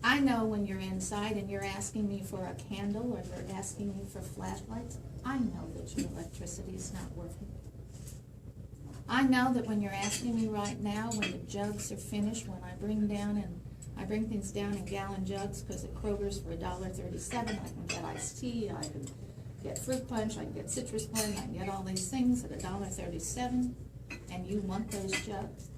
I know when you're inside and you're asking me for a candle or you're asking me for flashlights, I know that your electricity is not working. I know that when you're asking me right now, when the jugs are finished, when I bring things down in gallon jugs, because at Kroger's for $1.37, I can get iced tea, I can get fruit punch, I can get citrus blend, I can get all these things at $1.37, and you want those jugs.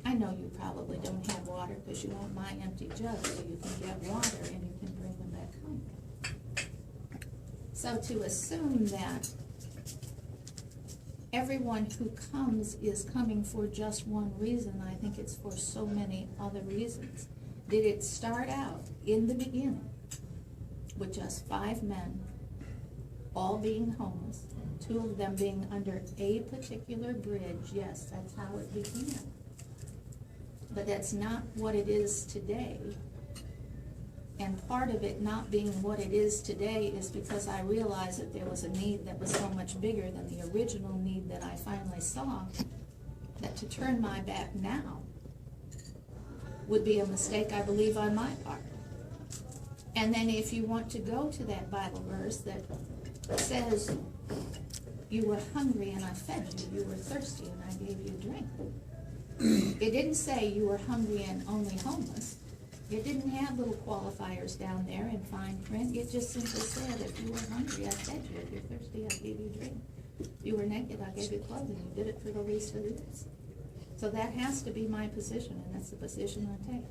I know you probably don't have water because you want my empty jugs, so you can get water and you can bring them back home. So to assume that everyone who comes is coming for just one reason, I think it's for so many other reasons. Did it start out in the beginning with just 5 men, all being homeless, 2 of them being under a particular bridge? Yes, that's how it began. But that's not what it is today. And part of it not being what it is today is because I realized that there was a need that was so much bigger than the original need that I finally saw, that to turn my back now would be a mistake, I believe, on my part. And then if you want to go to that Bible verse that says, you were hungry and I fed you, you were thirsty and I gave you drink. It didn't say you were hungry and only homeless. It didn't have little qualifiers down there in fine print. It just simply said, if you were hungry, I fed you. If you're thirsty, I gave you drink. If you were naked, I gave you clothing. You did it for the least of these. So that has to be my position, and that's the position I take.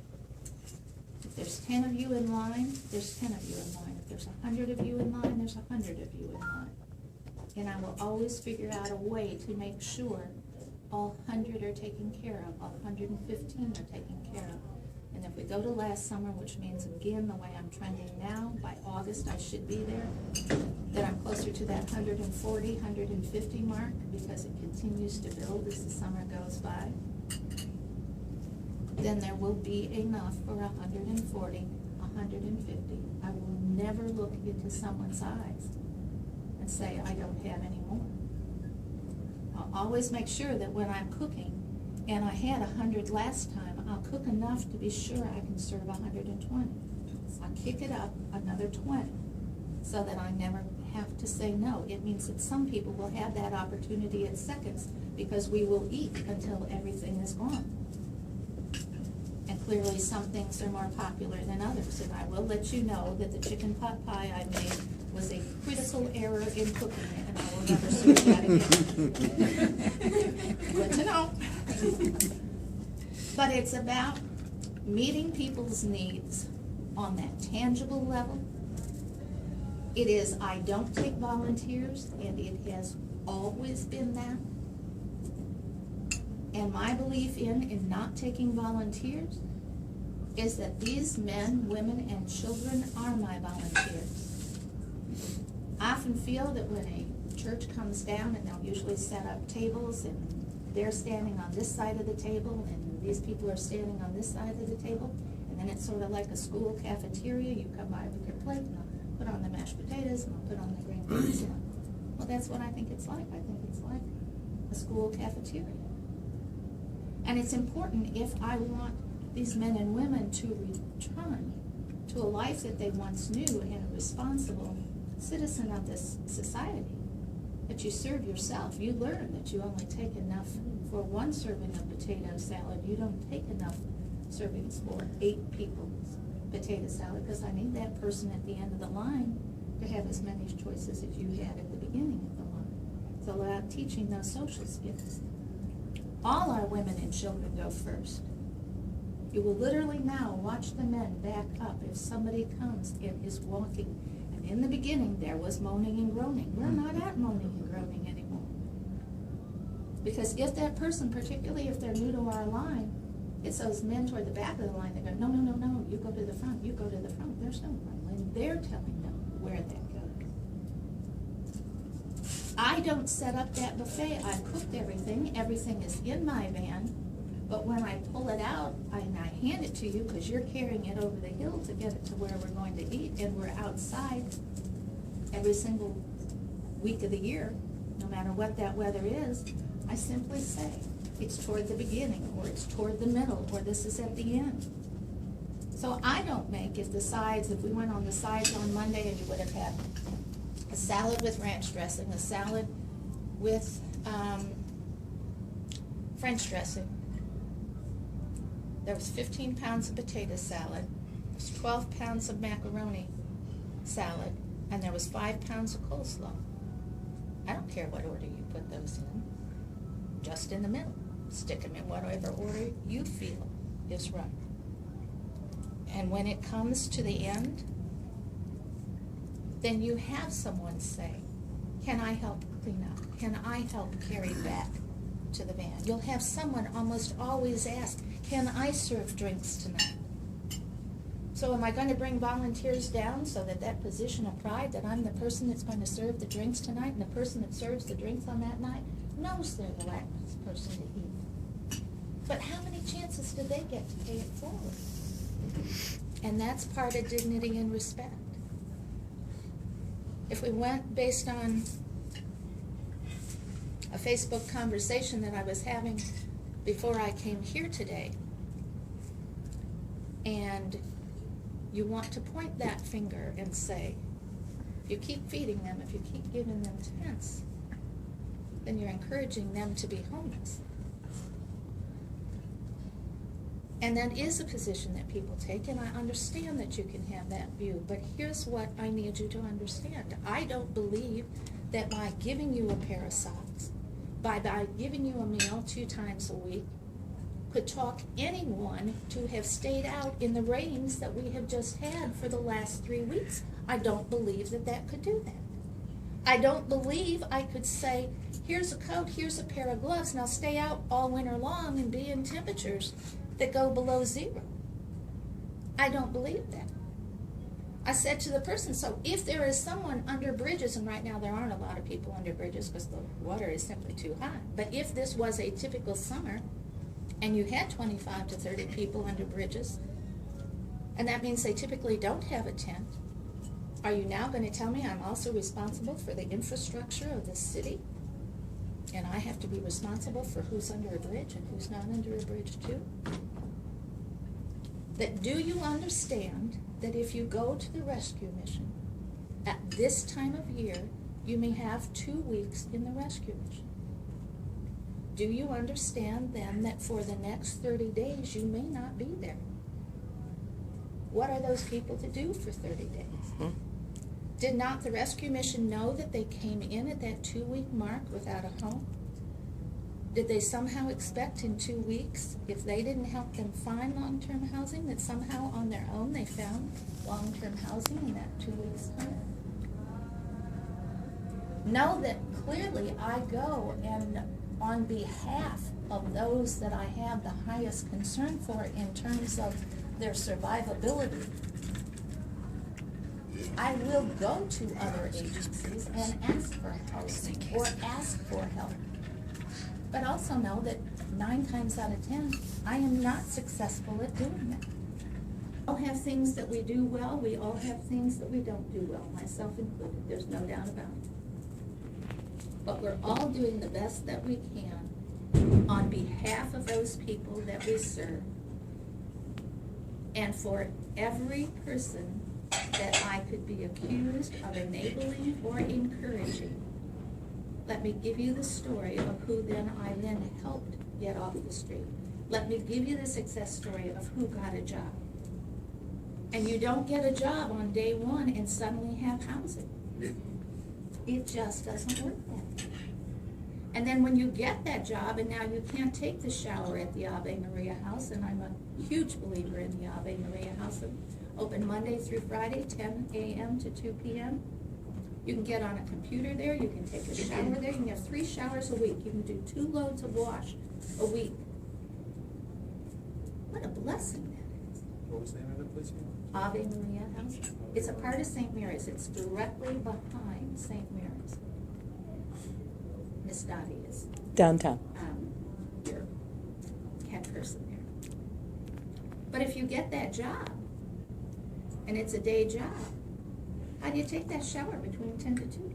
If there's 10 of you in line, there's 10 of you in line. If there's 100 of you in line, there's 100 of you in line. And I will always figure out a way to make sure all 100 are taken care of, all 115 are taken care of. And if we go to last summer, which means again the way I'm trending now, by August I should be there, that I'm closer to that 140, 150 mark because it continues to build as the summer goes by, then there will be enough for 140, 150. I will never look into someone's eyes and say I don't have any more. I'll always make sure that when I'm cooking, and I had 100 last time, I'll cook enough to be sure I can serve 120. I'll kick it up another 20 so that I never have to say no. It means that some people will have that opportunity in seconds because we will eat until everything is gone. And clearly some things are more popular than others, and I will let you know that the chicken pot pie I made was a critical error in cooking it, and I will never serve that again. Good to know. But it's about meeting people's needs on that tangible level. It is, I don't take volunteers, and it has always been that. And my belief in not taking volunteers is that these men, women, and children are my volunteers. I often feel that when a church comes down, and they'll usually set up tables, and they're standing on this side of the table, and these people are standing on this side of the table, and then it's sort of like a school cafeteria. You come by with your plate, and I'll put on the mashed potatoes, and I'll put on the green beans. Well, that's what I think it's like. I think it's like a school cafeteria. And it's important if I want these men and women to return to a life that they once knew and a responsible citizen of this society, that you serve yourself. You learn that you only take enough for one serving of potato salad. You don't take enough servings for 8 people's potato salad, because I need that person at the end of the line to have as many choices as you had at the beginning of the line. It's about teaching those social skills. All our women and children go first. You will literally now watch the men back up if somebody comes and is walking. And in the beginning, there was moaning and groaning. We're not at moaning and groaning anymore. Because if that person, particularly if they're new to our line, it's those men toward the back of the line that go, no, no, no, no, you go to the front, you go to the front. There's no line. They're telling them where that goes. I don't set up that buffet. I've cooked everything. Everything is in my van. But when I pull it out, and I hand it to you because you're carrying it over the hill to get it to where we're going to eat, and we're outside every single week of the year, no matter what that weather is, I simply say, it's toward the beginning, or it's toward the middle, or this is at the end. So I don't make if the sides, if we went on the sides on Monday and you would have had a salad with ranch dressing, a salad with French dressing. There was 15 pounds of potato salad, there was 12 pounds of macaroni salad, and there was 5 pounds of coleslaw. I don't care what order you put those in, just in the middle. Stick them in whatever order you feel is right. And when it comes to the end, then you have someone say, can I help clean up? Can I help carry back to the van? You'll have someone almost always ask, can I serve drinks tonight? So am I going to bring volunteers down so that that position of pride, that I'm the person that's going to serve the drinks tonight, and the person that serves the drinks on that night knows they're the last person to eat? But how many chances do they get to pay it forward? And that's part of dignity and respect. If we went based on a Facebook conversation that I was having before I came here today, and you want to point that finger and say, if you keep feeding them, if you keep giving them tents, then you're encouraging them to be homeless. And that is a position that people take, and I understand that you can have that view, but here's what I need you to understand. I don't believe that by giving you a pair of socks, by giving you a meal 2 times a week, could talk anyone to have stayed out in the rains that we have just had for the last 3 weeks. I don't believe that that could do that. I don't believe I could say, here's a coat, here's a pair of gloves, now stay out all winter long and be in temperatures that go below 0. I don't believe that. I said to the person, so if there is someone under bridges, and right now there aren't a lot of people under bridges because the water is simply too high, but if this was a typical summer and you had 25 to 30 people under bridges, and that means they typically don't have a tent, are you now going to tell me I'm also responsible for the infrastructure of the city? And I have to be responsible for who's under a bridge and who's not under a bridge too? That do you understand that if you go to the rescue mission at this time of year, you may have 2 weeks in the rescue mission? Do you understand then that for the next 30 days you may not be there? What are those people to do for 30 days? Mm-hmm. Did not the rescue mission know that they came in at that 2-week mark without a home? Did they somehow expect in 2 weeks, if they didn't help them find long-term housing, that somehow on their own they found long-term housing in that 2 weeks' time? Know that clearly I go and on behalf of those that I have the highest concern for in terms of their survivability, I will go to other agencies and ask for housing or ask for help. But also know that 9 times out of 10, I am not successful at doing that. We all have things that we do well. We all have things that we don't do well, myself included. There's no doubt about it. But we're all doing the best that we can on behalf of those people that we serve. And for every person that I could be accused of enabling or encouraging, let me give you the story of who I then helped get off the street. Let me give you the success story of who got a job. And you don't get a job on day 1 and suddenly have housing. It just doesn't work that way. And then when you get that job and now you can't take the shower at the Ave Maria House, and I'm a huge believer in the Ave Maria House, open Monday through Friday, 10 a.m. to 2 p.m. You can get on a computer there, you can take a shower there, you can have 3 showers a week, you can do 2 loads of wash a week. What a blessing that is. What was the name of the place? Ave Maria House. It's a part of St. Mary's. It's directly behind St. Mary's. Miss Dottie is downtown. Your head person there. But if you get that job, and it's a day job, how do you take that shower between 10 to 2?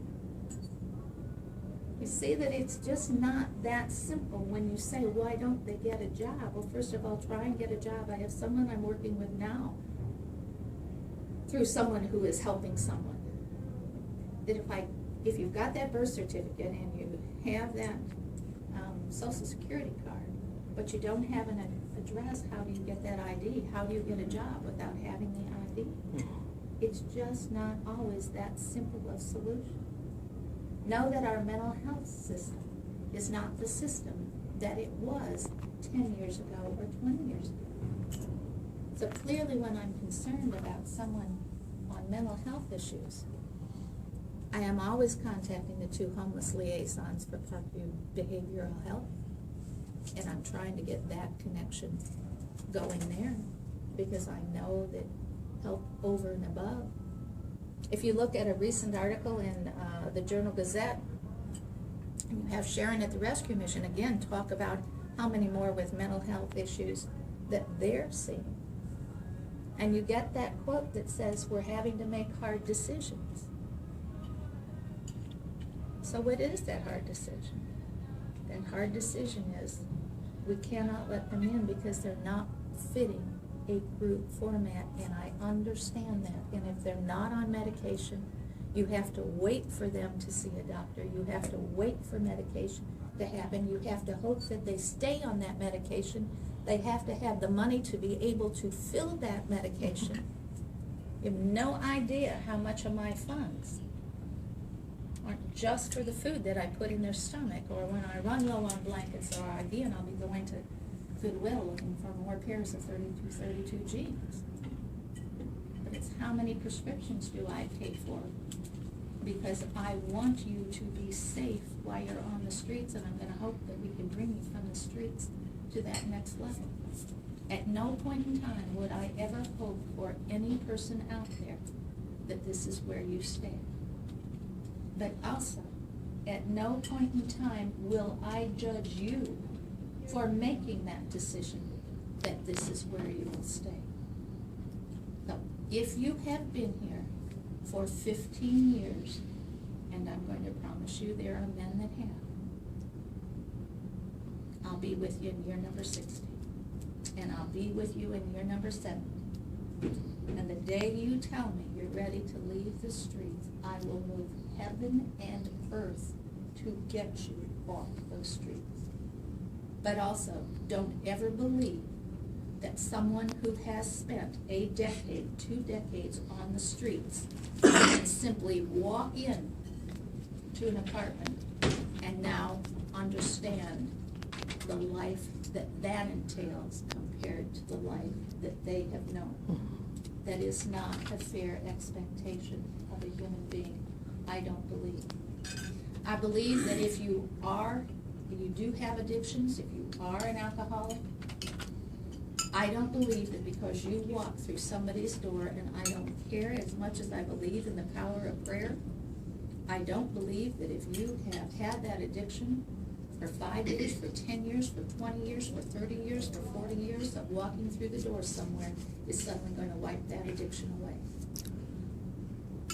You see that it's just not that simple when you say, why don't they get a job? Well, first of all, try and get a job. I have someone I'm working with now through someone who is helping someone. That if you've got that birth certificate and you have that Social Security card, but you don't have an address, how do you get that ID? How do you get a job without having the ID? It's just not always that simple a solution. Know that our mental health system is not the system that it was 10 years ago or 20 years ago. So clearly when I'm concerned about someone on mental health issues, I am always contacting the 2 homeless liaisons for Parkview Behavioral Health, and I'm trying to get that connection going there because I know that help over and above. If you look at a recent article in the Journal Gazette, you have Sharon at the Rescue Mission again talk about how many more with mental health issues that they're seeing. And you get that quote that says, we're having to make hard decisions. So what is that hard decision? That hard decision is we cannot let them in because they're not fitting a group format, and I understand that. And if they're not on medication, you have to wait for them to see a doctor. You have to wait for medication to happen. You have to hope that they stay on that medication. They have to have the money to be able to fill that medication. You have no idea how much of my funds aren't just for the food that I put in their stomach, or when I run low on blankets, or again, I'll be going to Goodwill looking for more pairs of 32 jeans. But it's how many prescriptions do I pay for? Because I want you to be safe while you're on the streets, and I'm going to hope that we can bring you from the streets to that next level. At no point in time would I ever hope for any person out there that this is where you stand. But also, at no point in time will I judge you for making that decision that this is where you will stay. So, if you have been here for 15 years, and I'm going to promise you there are men that have, I'll be with you in year number 60, and I'll be with you in year number 70. And the day you tell me you're ready to leave the streets, I will move heaven and earth to get you off those streets. But also, don't ever believe that someone who has spent a decade, 2 decades on the streets can simply walk in to an apartment and now understand the life that entails compared to the life that they have known. That is not a fair expectation of a human being, I don't believe. I believe that if you do have addictions, if you are an alcoholic, I don't believe that because you walk through somebody's door, and I don't care as much as I believe in the power of prayer, I don't believe that if you have had that addiction for 5 years, for 10 years, for 20 years, for 30 years, for 40 years of walking through the door somewhere is suddenly going to wipe that addiction away.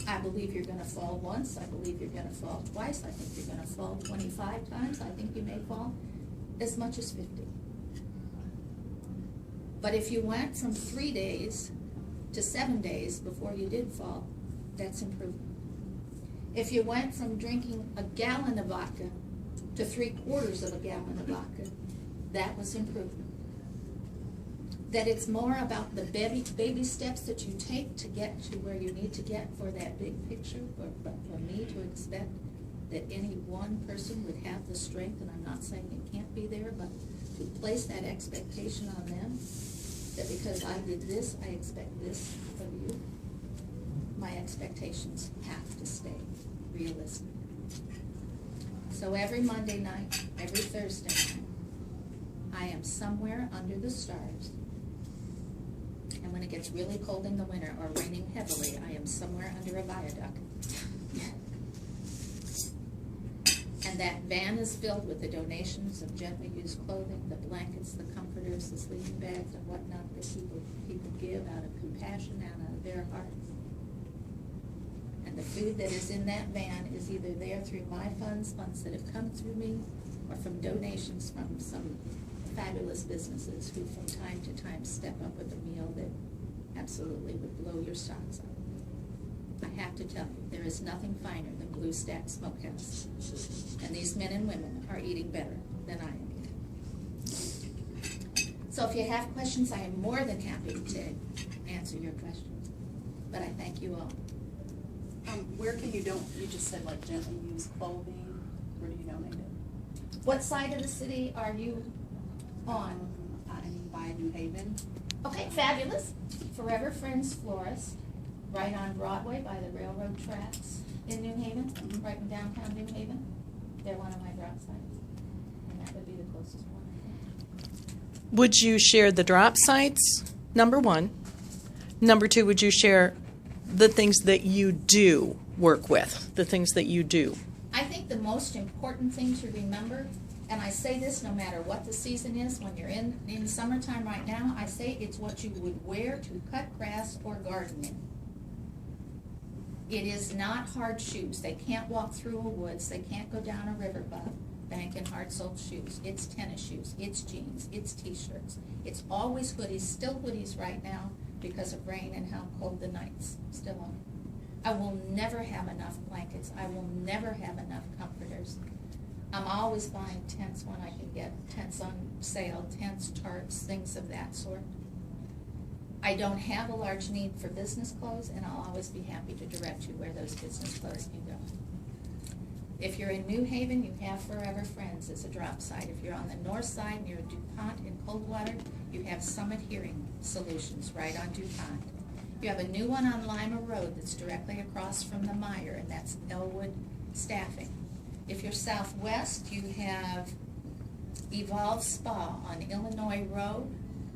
I believe you're going to fall once. I believe you're going to fall twice. I think you're going to fall 25 times. I think you may fall as much as 50. But if you went from 3 days to 7 days before you did fall, that's improvement. If you went from drinking a gallon of vodka to 3/4 of a gallon of vodka, that was improvement. That it's more about the baby steps that you take to get to where you need to get for that big picture, but for me to expect that any one person would have the strength, and I'm not saying it can't be there, but to place that expectation on them, that because I did this, I expect this of you, my expectations have to stay realistic. So every Monday night, every Thursday night, I am somewhere under the stars. And when it gets really cold in the winter or raining heavily, I am somewhere under a viaduct. And that van is filled with the donations of gently used clothing, the blankets, the comforters, the sleeping bags, and whatnot that people give out of compassion, out of their hearts. And the food that is in that van is either there through my funds that have come through me, or from donations from some fabulous businesses who from time to time step up with a meal that absolutely would blow your socks off. I have to tell you, there is nothing finer than Blue Stack Smokehouse. And these men and women are eating better than I am eating. So if you have questions, I am more than happy to answer your questions. But I thank you all. Where can you you just said like gently used clothing, where do you donate it? What side of the city are you on? I'm by New Haven. Okay, fabulous. Forever Friends Florist, right on Broadway by the railroad tracks in New Haven, right in downtown New Haven. They're one of my drop sites, and that would be the closest one, I think. Would you share the drop sites, number one? Number two, would you share the things that you do work with, the things that you do? I think the most important thing to remember, and I say this no matter what the season is, when you're in summertime right now, I say it's what you would wear to cut grass or garden in. It is not hard shoes. They can't walk through a woods. They can't go down a river bank in hard-soled shoes. It's tennis shoes. It's jeans. It's T-shirts. It's always hoodies, still hoodies right now because of rain and how cold the nights still are. I will never have enough blankets. I will never have enough comforters. I'm always buying tents when I can get tents on sale, tents, tarps, things of that sort. I don't have a large need for business clothes, and I'll always be happy to direct you where those business clothes can go. If you're in New Haven, you have Forever Friends as a drop site. If you're on the north side near DuPont in Coldwater, you have Summit Hearing Solutions right on DuPont. You have a new one on Lima Road that's directly across from the Meyer, and that's Elwood Staffing. If you're southwest, you have Evolve Spa on Illinois Road,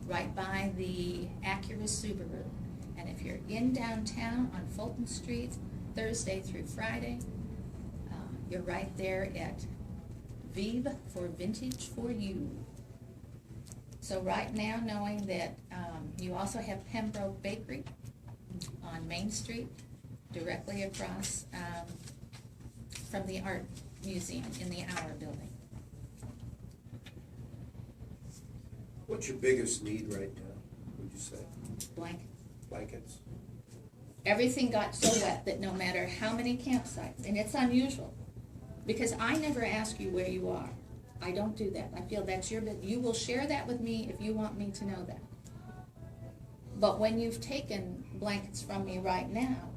right by the Acura Subaru. And if you're in downtown on Fulton Street, Thursday through Friday, you're right there at Vive for Vintage for You. So right now, knowing that you also have Pembroke Bakery on Main Street, directly across from the Art Museum in the Hour Building. What's your biggest need right now, would you say? Blankets. Blankets? Everything got so wet that no matter how many campsites, and it's unusual, because I never ask you where you are. I don't do that. I feel that's your business. You will share that with me if you want me to know that. But when you've taken blankets from me right now,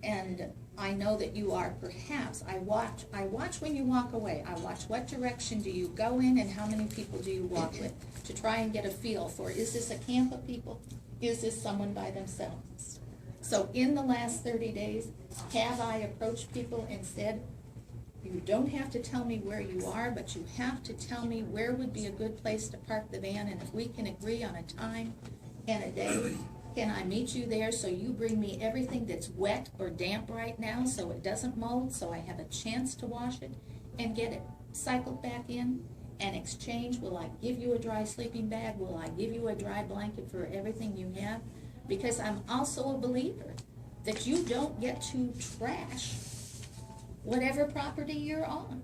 and I know that you are perhaps, I watch when you walk away. I watch what direction do you go in and how many people do you walk with to try and get a feel for, is this a camp of people? Is this someone by themselves? So in the last 30 days, have I approached people and said, you don't have to tell me where you are, but you have to tell me where would be a good place to park the van, and if we can agree on a time and a day, can I meet you there so you bring me everything that's wet or damp right now so it doesn't mold, so I have a chance to wash it and get it cycled back in and exchange? Will I give you a dry sleeping bag? Will I give you a dry blanket for everything you have? Because I'm also a believer that you don't get to trash whatever property you're on.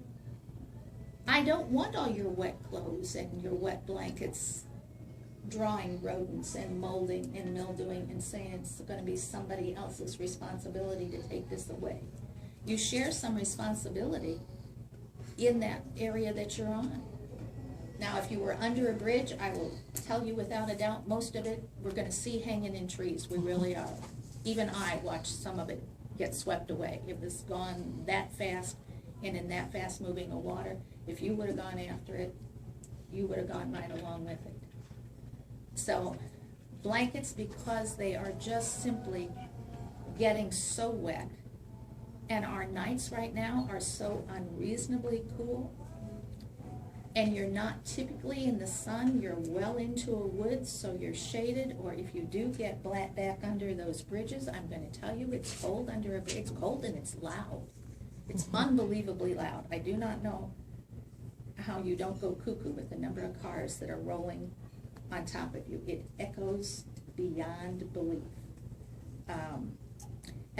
I don't want all your wet clothes and your wet blankets drawing rodents and molding and mildewing and saying it's going to be somebody else's responsibility to take this away. You share some responsibility in that area that you're on. Now, if you were under a bridge, I will tell you without a doubt, most of it we're going to see hanging in trees. We really are. Even I watched some of it get swept away. It was gone that fast and in that fast moving of water. If you would have gone after it, you would have gone right along with it. So blankets, because they are just simply getting so wet, and our nights right now are so unreasonably cool, and you're not typically in the sun, you're well into a woods, so you're shaded, or if you do get back under those bridges, I'm going to tell you it's cold under a bridge. It's cold and it's loud. It's unbelievably loud. I do not know how you don't go cuckoo with the number of cars that are rolling on top of you. It echoes beyond belief.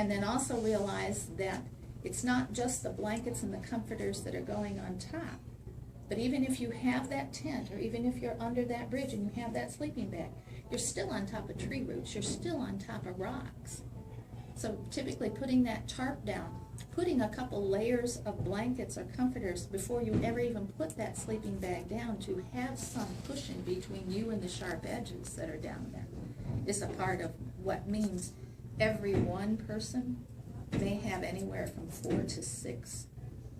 And then also realize that it's not just the blankets and the comforters that are going on top. But even if you have that tent, or even if you're under that bridge and you have that sleeping bag, you're still on top of tree roots, you're still on top of rocks. So typically putting that tarp down, putting a couple layers of blankets or comforters before you ever even put that sleeping bag down to have some cushion between you and the sharp edges that are down there is a part of what means every one person may have anywhere from 4 to 6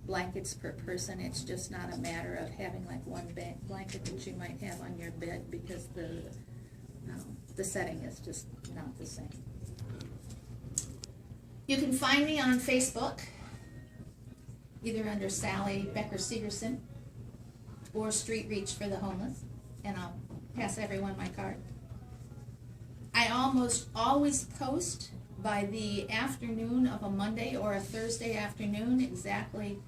blankets per person. It's just not a matter of having like one blanket that you might have on your bed because the setting is just not the same. You can find me on Facebook, either under Sally Becker Segerson or Street Reach for the Homeless, and I'll pass everyone my card. I almost always post by the afternoon of a Monday or a Thursday afternoon exactly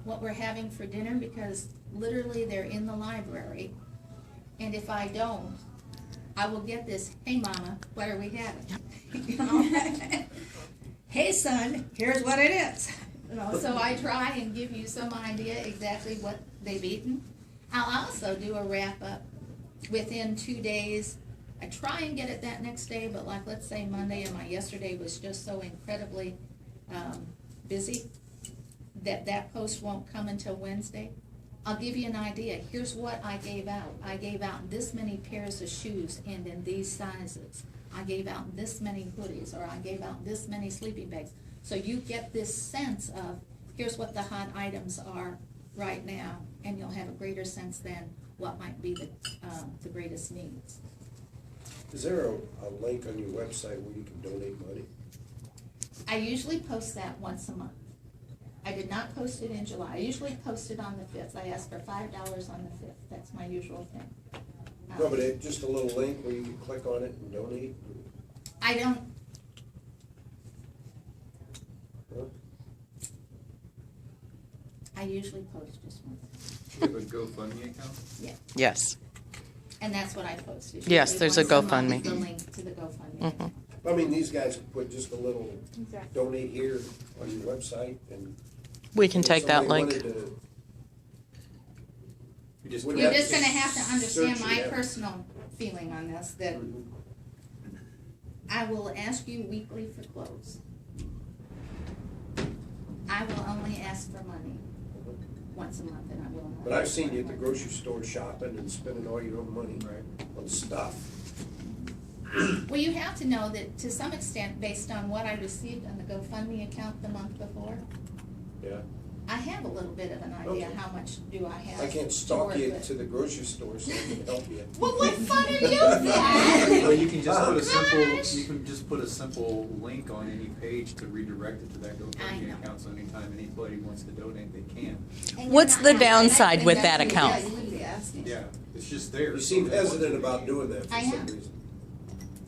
what we're having for dinner, because literally they're in the library, and if I don't, I will get this, "Hey mama, what are we having?" You know? "Hey son, here's what it is." You know, so I try and give you some idea exactly what they've eaten. I'll also do a wrap up within 2 days. I try and get it that next day, but like let's say Monday and my yesterday was just so incredibly busy that post won't come until Wednesday. I'll give you an idea. Here's what I gave out. I gave out this many pairs of shoes and in these sizes. I gave out this many hoodies, or I gave out this many sleeping bags. So you get this sense of, here's what the hot items are right now, and you'll have a greater sense than what might be the greatest needs. Is there a link on your website where you can donate money? I usually post that once a month. I did not post it in July. I usually post it on the 5th. I ask for $5 on the 5th. That's my usual thing. No, but just a little link where you can click on it and donate? I don't. Huh? I usually post just once. Do you have a GoFundMe account? Yeah, Yes. and that's what I post. It's Yes, usually there's a once month GoFundMe. is the link to the GoFundMe. Mhm. I mean, these guys could put just a little Exactly. donate here on your website, and We can if take that somebody link. wanted to- You just Would You're have just to gonna have to understand search my it out. personal feeling on this, that Mhm. I will ask you weekly for clothes. I will only ask for money once a month, and I will not. But I've seen you at the grocery store shopping and spending all your own money Right. on stuff. Well, you have to know that to some extent, based on what I received on the GoFundMe account the month before, Yeah. I have a little bit of an idea Okay. how much do I have. I can't to stalk work you with. to the grocery store so I can help you. Well, what fun are you, Dad? Well, you can just put a Gosh. simple, you can just put a simple link on any page to redirect it to that I GoFundMe know. account, so anytime anybody wants to donate, they can. And What's you're the not- downside and with that's- that account? Yeah, you wouldn't be asking. Yeah, it's just there. You so seem they want hesitant to about be- doing that for I some am. reason.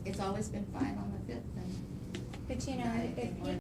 It's always been fine on the 5th, and But you know, not if anything more you